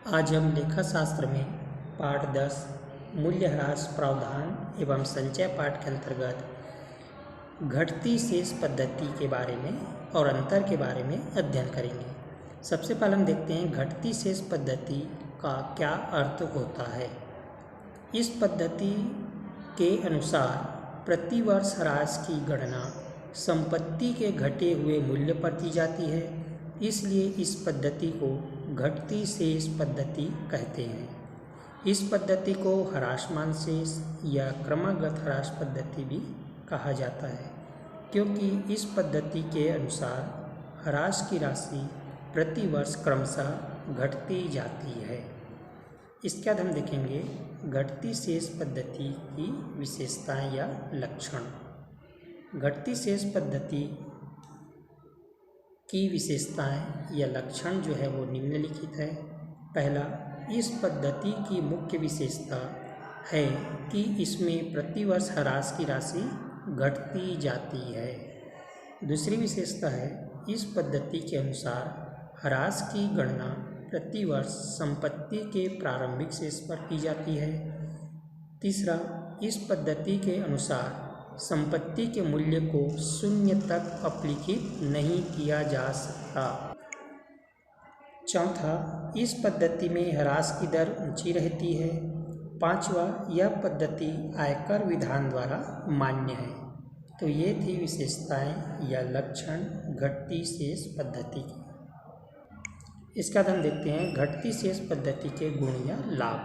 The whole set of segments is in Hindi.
आज हम लेखा शास्त्र में पाठ 10 मूल्यह्रास प्रावधान एवं संचय पाठ के अंतर्गत घटती शेष पद्धति के बारे में और अंतर के बारे में अध्ययन करेंगे। सबसे पहले हम देखते हैं घटती शेष पद्धति का क्या अर्थ होता है। इस पद्धति के अनुसार प्रतिवर्ष ह्रास की गणना संपत्ति के घटे हुए मूल्य पर की जाती है, इसलिए इस पद्धति को घटती शेष पद्धति कहते हैं। इस पद्धति को ह्रासमान शेष या क्रमागत ह्रास पद्धति भी कहा जाता है, क्योंकि इस पद्धति के अनुसार ह्रास की राशि प्रतिवर्ष क्रमशः घटती जाती है। इसके बाद हम देखेंगे घटती शेष पद्धति की विशेषताएं या लक्षण। घटती शेष पद्धति की विशेषताएं या लक्षण जो है वो निम्नलिखित है। पहला, इस पद्धति की मुख्य विशेषता है कि इसमें प्रतिवर्ष ह्रास की राशि घटती जाती है। दूसरी विशेषता है, इस पद्धति के अनुसार ह्रास की गणना प्रतिवर्ष संपत्ति के प्रारंभिक शेष पर की जाती है। तीसरा, इस पद्धति के अनुसार संपत्ति के मूल्य को शून्य तक अपलिखित नहीं किया जा सकता। चौथा, इस पद्धति में ह्रास की दर ऊंची रहती है। पांचवा, यह पद्धति आयकर विधान द्वारा मान्य है। तो ये थी विशेषताएं या लक्षण घटती शेष पद्धति की। इसका हम देखते हैं घटती शेष पद्धति के गुण या लाभ।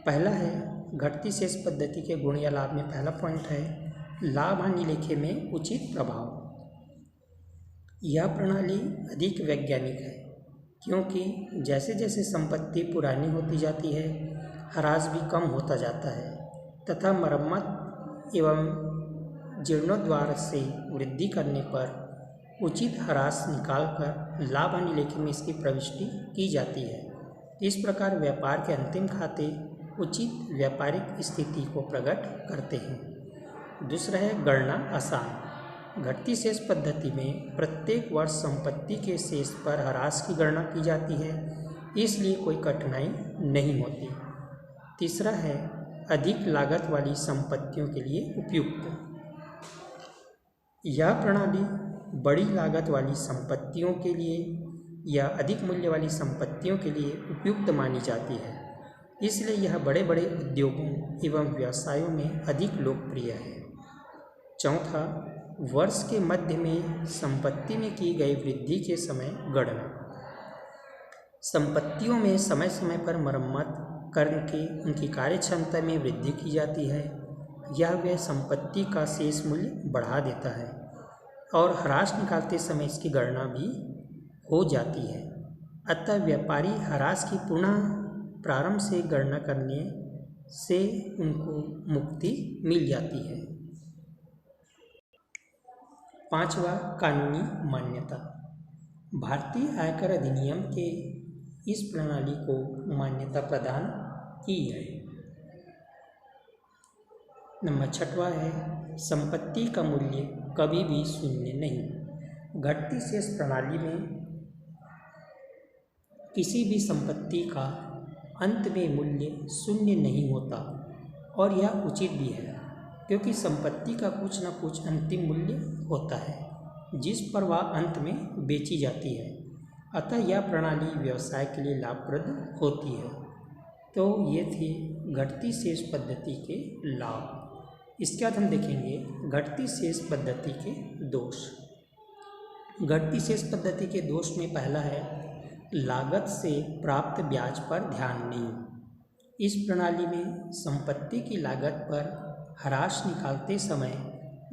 पहला है घटती शेष पद्धति के गुण या लाभ में पहला पॉइंट है लाभ हानि लेखे में उचित प्रभाव। यह प्रणाली अधिक वैज्ञानिक है, क्योंकि जैसे जैसे संपत्ति पुरानी होती जाती है ह्रास भी कम होता जाता है तथा मरम्मत एवं जीर्णोद्धार से वृद्धि करने पर उचित ह्रास निकालकर लाभ हानि लेखे में इसकी प्रविष्टि की जाती है। इस प्रकार व्यापार के अंतिम खाते उचित व्यापारिक स्थिति को प्रकट करते हैं। दूसरा है गणना आसान। घटती शेष पद्धति में प्रत्येक वर्ष संपत्ति के शेष पर ह्रास की गणना की जाती है, इसलिए कोई कठिनाई नहीं होती। तीसरा है अधिक लागत वाली संपत्तियों के लिए उपयुक्त। यह प्रणाली बड़ी लागत वाली संपत्तियों के लिए या अधिक मूल्य वाली संपत्तियों के लिए उपयुक्त मानी जाती है, इसलिए यह बड़े बड़े उद्योगों एवं व्यवसायों में अधिक लोकप्रिय है। चौथा, वर्ष के मध्य में संपत्ति में की गई वृद्धि के समय गणना। संपत्तियों में समय समय पर मरम्मत करके उनकी कार्यक्षमता में वृद्धि की जाती है। यह वह संपत्ति का शेष मूल्य बढ़ा देता है और ह्रास निकालते समय इसकी गणना भी हो जाती है। अतः व्यापारी ह्रास की पुनः प्रारंभ से गणना करने से उनको मुक्ति मिल जाती है। पांचवा, कानूनी मान्यता। भारतीय आयकर अधिनियम के इस प्रणाली को मान्यता प्रदान की है। नंबर छठवां है संपत्ति का मूल्य कभी भी शून्य नहीं। घटती शेष प्रणाली में किसी भी संपत्ति का अंत में मूल्य शून्य नहीं होता और यह उचित भी है, क्योंकि संपत्ति का कुछ न कुछ अंतिम मूल्य होता है जिस पर वह अंत में बेची जाती है। अतः यह प्रणाली व्यवसाय के लिए लाभप्रद होती है। तो ये थी घटती शेष पद्धति के लाभ। इसके बाद हम देखेंगे घटती शेष पद्धति के दोष। घटती शेष पद्धति के दोष में पहला है लागत से प्राप्त ब्याज पर ध्यान नहीं। इस प्रणाली में संपत्ति की लागत पर ह्रास निकालते समय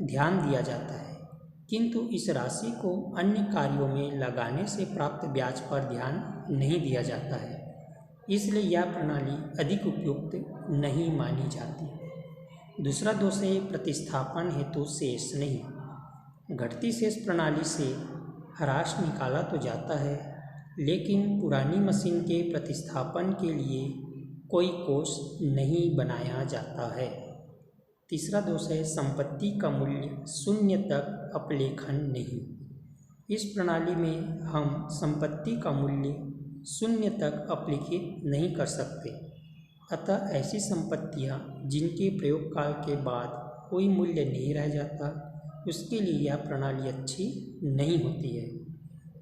ध्यान दिया जाता है, किंतु इस राशि को अन्य कार्यों में लगाने से प्राप्त ब्याज पर ध्यान नहीं दिया जाता है, इसलिए यह प्रणाली अधिक उपयुक्त नहीं मानी जाती। दूसरा दोष है प्रतिस्थापन हेतु शेष नहीं। घटती शेष प्रणाली से ह्रास निकाला तो जाता है, लेकिन पुरानी मशीन के प्रतिस्थापन के लिए कोई कोष नहीं बनाया जाता है। तीसरा दोष है संपत्ति का मूल्य शून्य तक अपलेखन नहीं। इस प्रणाली में हम संपत्ति का मूल्य शून्य तक अपलिखित नहीं कर सकते। अतः ऐसी संपत्तियां जिनके प्रयोग काल के बाद कोई मूल्य नहीं रह जाता, उसके लिए यह प्रणाली अच्छी नहीं होती है।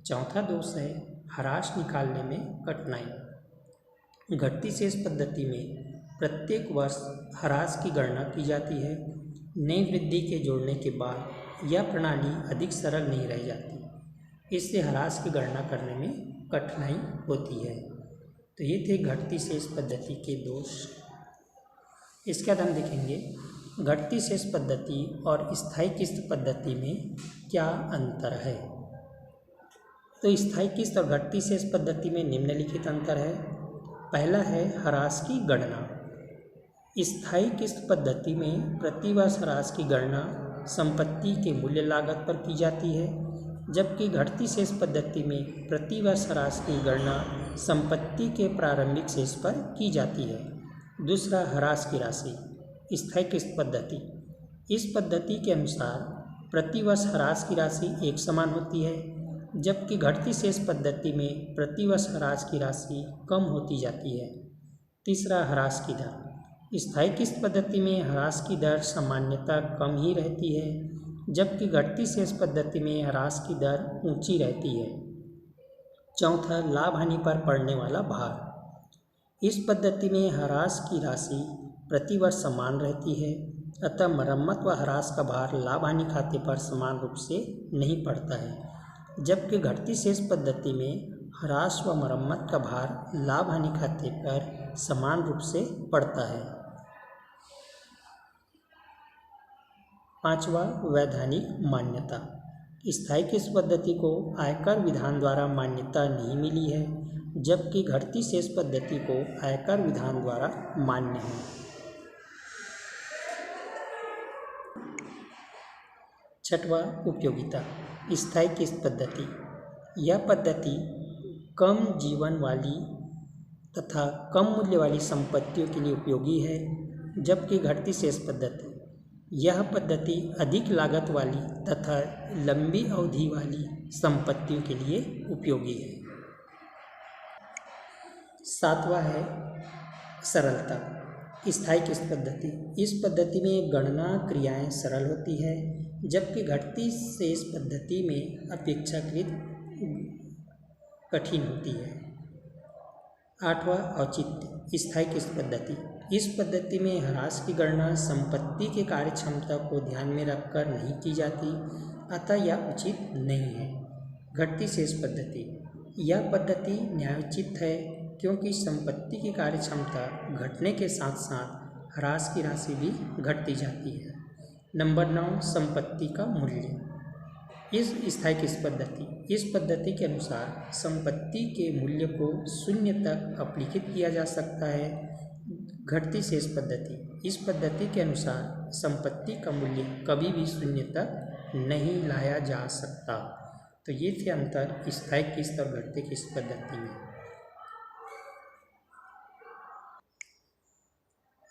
चौथा दोष है ह्रास निकालने में कठिनाई। घटती शेष पद्धति में प्रत्येक वर्ष ह्रास की गणना की जाती है। नई वृद्धि के जोड़ने के बाद यह प्रणाली अधिक सरल नहीं रह जाती, इससे ह्रास की गणना करने में कठिनाई होती है। तो ये थे घटती शेष पद्धति के दोष। इसके बाद हम देखेंगे घटती शेष पद्धति और स्थायी किस्त पद्धति में क्या अंतर है। तो स्थायी किस्त और घटती शेष पद्धति में निम्नलिखित अंतर है। पहला है ह्रास की गणना। स्थायी किस्त पद्धति में प्रतिवर्ष ह्रास की गणना संपत्ति के मूल्य लागत पर की जाती है, जबकि घटती शेष पद्धति में प्रतिवर्ष ह्रास की गणना संपत्ति के प्रारंभिक शेष पर की जाती है। दूसरा, ह्रास की राशि। स्थायी किस्त पद्धति, इस पद्धति के अनुसार प्रतिवर्ष ह्रास की राशि एक समान होती है, जबकि घटती शेष पद्धति में प्रतिवर्ष ह्रास की राशि कम होती जाती है। तीसरा, ह्रास की दर। स्थायी किस्त पद्धति में ह्रास की दर सामान्यतः कम ही रहती है, जबकि घटती शेष पद्धति में ह्रास की दर ऊंची रहती है। चौथा, लाभ हानि पर पड़ने वाला भार। इस पद्धति में ह्रास की राशि प्रतिवर्ष समान रहती है, अतः मरम्मत व ह्रास का भार लाभ हानि खाते पर समान रूप से नहीं पड़ता है, जबकि घटती शेष पद्धति में ह्रास व मरम्मत का भार लाभ हानि खाते पर समान रूप से पड़ता है। पांचवा, वैधानिक मान्यता। स्थायी किस्त पद्धति को आयकर विधान द्वारा मान्यता नहीं मिली है, जबकि घटती शेष पद्धति को आयकर विधान द्वारा मान्य है। छठवां, उपयोगिता। स्थायी किस्त पद्धति, यह पद्धति कम जीवन वाली तथा कम मूल्य वाली संपत्तियों के लिए उपयोगी है, जबकि घटती शेष पद्धति, यह पद्धति अधिक लागत वाली तथा लंबी अवधि वाली संपत्तियों के लिए उपयोगी है। सातवां है सरलता। स्थायी किस्त पद्धति, इस पद्धति में गणना क्रियाएं सरल होती है, जबकि घटती शेष पद्धति में अपेक्षाकृत कठिन होती है। आठवां, औचित्य। स्थायी किस्त पद्धति, इस पद्धति में ह्रास की गणना संपत्ति के कार्यक्षमता को ध्यान में रखकर नहीं की जाती, अतः यह उचित नहीं है। घटती शेष पद्धति, यह पद्धति न्यायोचित है, क्योंकि संपत्ति की कार्यक्षमता घटने के साथ साथ ह्रास की राशि भी घटती जाती है। नंबर 9, संपत्ति का मूल्य। इस स्थायी किस्त पद्धति, इस पद्धति के अनुसार संपत्ति के मूल्य को शून्य तक अपलिखित किया जा सकता है। घटती शेष पद्धति, इस पद्धति के अनुसार संपत्ति का मूल्य कभी भी शून्य तक नहीं लाया जा सकता। तो ये थे अंतर स्थायी किस्त और घटती किस्त पद्धति में।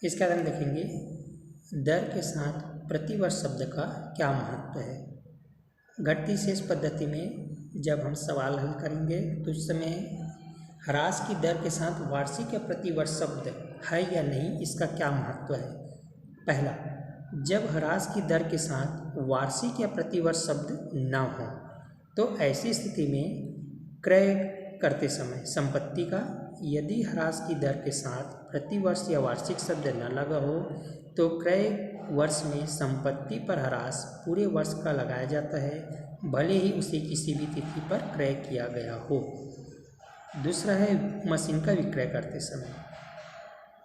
इसके बाद हम देखेंगे दर के साथ प्रतिवर्ष शब्द का क्या महत्व है। घटती शेष पद्धति में जब हम सवाल हल करेंगे तो उस समय ह्रास की दर के साथ वार्षिक या प्रतिवर्ष शब्द है या नहीं, इसका क्या महत्व है। पहला, जब ह्रास की दर के साथ वार्षिक या प्रतिवर्ष शब्द न हो तो ऐसी स्थिति में क्रय करते समय संपत्ति का यदि ह्रास की दर के साथ प्रतिवर्ष या वार्षिक शब्द न लगा हो तो क्रय वर्ष में संपत्ति पर ह्रास पूरे वर्ष का लगाया जाता है, भले ही उसे किसी भी तिथि पर क्रय किया गया हो। दूसरा है मशीन का विक्रय करते समय,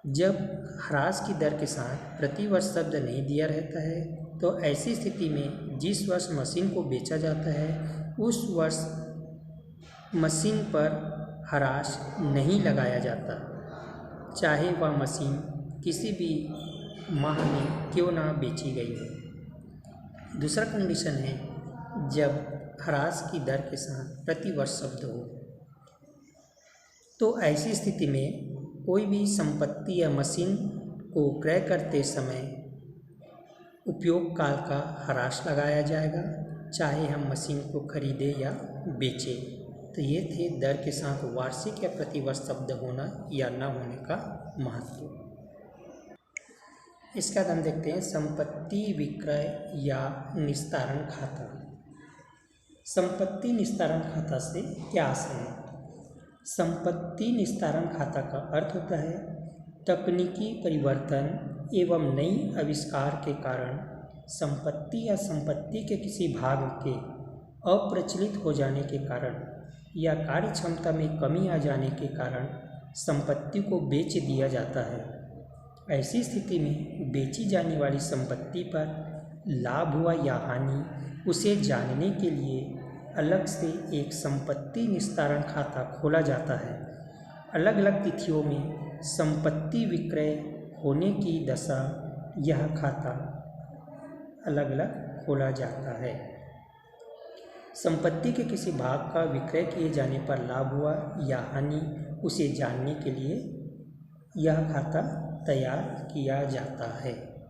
जब ह्रास की दर के साथ प्रतिवर्ष शब्द नहीं दिया रहता है तो ऐसी स्थिति में जिस वर्ष मशीन को बेचा जाता है उस वर्ष मशीन पर ह्रास नहीं लगाया जाता, चाहे वह मशीन किसी भी माह में क्यों ना बेची गई हो। दूसरा कंडीशन है जब ह्रास की दर के साथ प्रतिवर्ष शब्द हो, तो ऐसी स्थिति में कोई भी संपत्ति या मशीन को क्रय करते समय उपयोग काल का ह्रास लगाया जाएगा, चाहे हम मशीन को खरीदें या बेचें। तो ये थे दर के साथ वार्षिक या प्रतिवर्ष शब्द होना या न होने का महत्व। इसका हम देखते हैं संपत्ति विक्रय या निस्तारण खाता। संपत्ति निस्तारण खाता से क्या आशय है? संपत्ति निस्तारण खाता का अर्थ होता है तकनीकी परिवर्तन एवं नई आविष्कार के कारण संपत्ति या संपत्ति के किसी भाग के अप्रचलित हो जाने के कारण या कार्य क्षमता में कमी आ जाने के कारण संपत्ति को बेच दिया जाता है। ऐसी स्थिति में बेची जाने वाली संपत्ति पर लाभ हुआ या हानि उसे जानने के लिए अलग से एक संपत्ति निस्तारण खाता खोला जाता है। अलग अलग तिथियों में संपत्ति विक्रय होने की दशा यह खाता अलग अलग खोला जाता है। संपत्ति के किसी भाग का विक्रय किए जाने पर लाभ हुआ या हानि उसे जानने के लिए यह खाता तैयार किया जाता है।